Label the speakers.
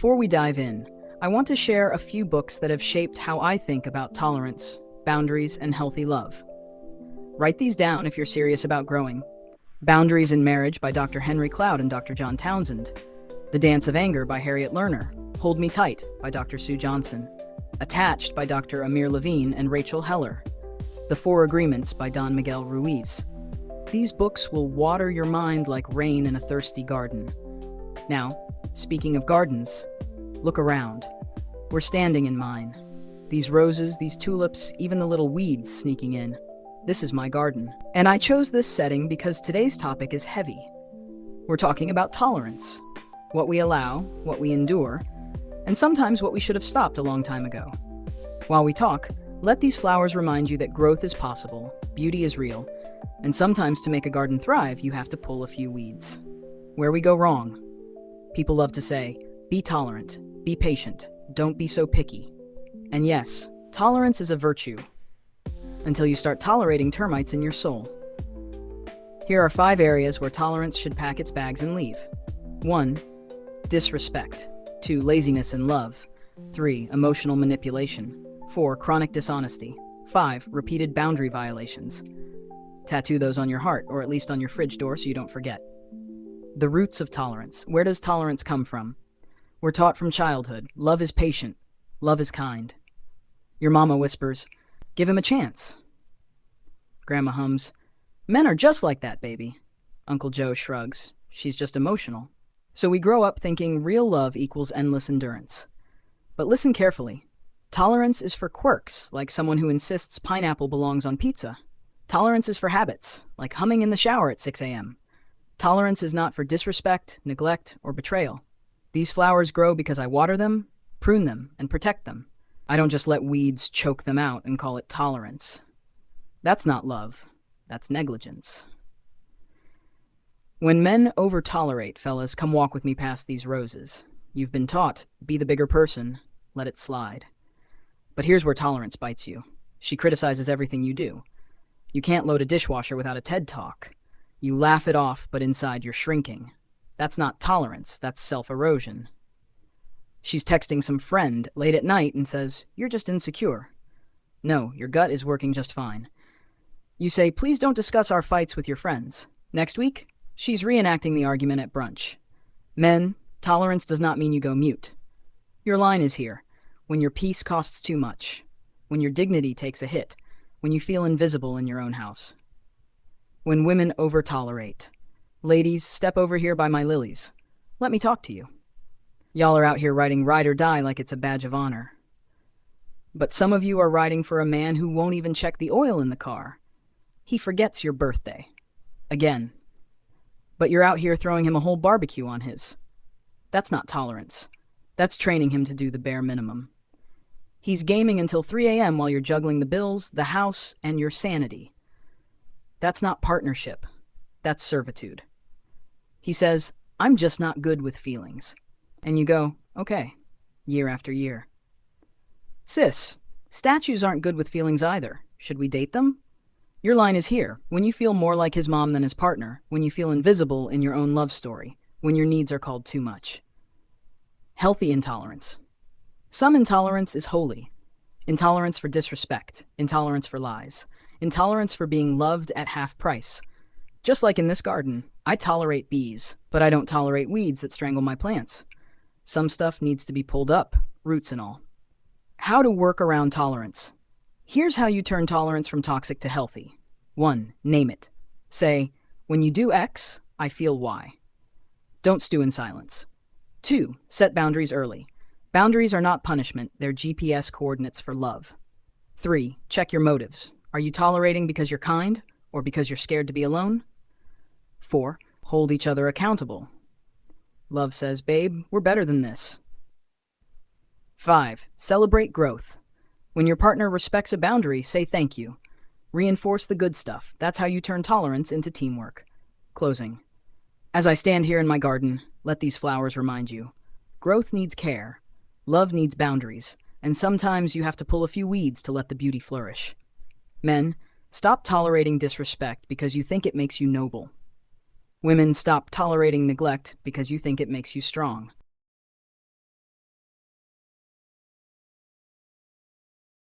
Speaker 1: Before we dive in, I want to share a few books that have shaped how I think about tolerance, boundaries, and healthy love. Write these down if you're serious about growing. Boundaries in Marriage by Dr. Henry Cloud and Dr. John Townsend. The Dance of Anger by Harriet Lerner. Hold Me Tight by Dr. Sue Johnson. Attached by Dr. Amir Levine and Rachel Heller. The Four Agreements by Don Miguel Ruiz. These books will water your mind like rain in a thirsty garden. Now, speaking of gardens, look around. We're standing in mine. These roses, these tulips, even the little weeds sneaking in. This is my garden. And I chose this setting because today's topic is heavy. We're talking about tolerance. What we allow, what we endure, and sometimes what we should have stopped a long time ago. While we talk, let these flowers remind you that growth is possible, beauty is real, and sometimes to make a garden thrive, you have to pull a few weeds. Where we go wrong. People love to say, be tolerant, be patient, don't be so picky. And yes, tolerance is a virtue, until you start tolerating termites in your soul. Here are 5 areas where tolerance should pack its bags and leave. 1. Disrespect. 2. Laziness in love. 3. Emotional manipulation. 4. Chronic dishonesty. 5. Repeated boundary violations. Tattoo those on your heart, or at least on your fridge door so you don't forget. The roots of tolerance. Where does tolerance come from? We're taught from childhood, love is patient, love is kind. Your mama whispers, give him a chance. Grandma hums, men are just like that, baby. Uncle Joe shrugs, she's just emotional. So we grow up thinking real love equals endless endurance. But listen carefully. Tolerance is for quirks, like someone who insists pineapple belongs on pizza. Tolerance is for habits, like humming in the shower at 6 a.m. Tolerance is not for disrespect, neglect, or betrayal. These flowers grow because I water them, prune them, and protect them. I don't just let weeds choke them out and call it tolerance. That's not love. That's negligence. When men over-tolerate, fellas, come walk with me past these roses. You've been taught, be the bigger person, let it slide. But here's where tolerance bites you. She criticizes everything you do. You can't load a dishwasher without a TED Talk. You laugh it off, but inside you're shrinking. That's not tolerance, that's self-erosion. She's texting some friend late at night and says, you're just insecure. No, your gut is working just fine. You say, please don't discuss our fights with your friends. Next week, she's reenacting the argument at brunch. Men, tolerance does not mean you go mute. Your line is here. When your peace costs too much. When your dignity takes a hit. When you feel invisible in your own house. When women over-tolerate. Ladies, step over here by my lilies. Let me talk to you. Y'all are out here writing ride or die like it's a badge of honor. But some of you are riding for a man who won't even check the oil in the car. He forgets your birthday. Again. But you're out here throwing him a whole barbecue on his. That's not tolerance. That's training him to do the bare minimum. He's gaming until 3 a.m. while you're juggling the bills, the house, and your sanity. That's not partnership. That's servitude. He says, I'm just not good with feelings. And you go, okay, year after year. Sis, statues aren't good with feelings either. Should we date them? Your line is here. When you feel more like his mom than his partner, when you feel invisible in your own love story, when your needs are called too much. Healthy intolerance. Some intolerance is holy. Intolerance for disrespect, intolerance for lies, intolerance for being loved at half price. Just like in this garden, I tolerate bees, but I don't tolerate weeds that strangle my plants. Some stuff needs to be pulled up, roots and all. How to work around tolerance. Here's how you turn tolerance from toxic to healthy. 1. Name it. Say, when you do X, I feel Y. Don't stew in silence. 2. Set boundaries early. Boundaries are not punishment, they're GPS coordinates for love. 3. Check your motives. Are you tolerating because you're kind, or because you're scared to be alone? 4. Hold each other accountable. Love says, babe, we're better than this. 5. Celebrate growth. When your partner respects a boundary, say thank you. Reinforce the good stuff. That's how you turn tolerance into teamwork. Closing. As I stand here in my garden, let these flowers remind you. Growth needs care. Love needs boundaries. And sometimes you have to pull a few weeds to let the beauty flourish. Men, stop tolerating disrespect because you think it makes you noble. Women, stop tolerating neglect because you think it makes you strong.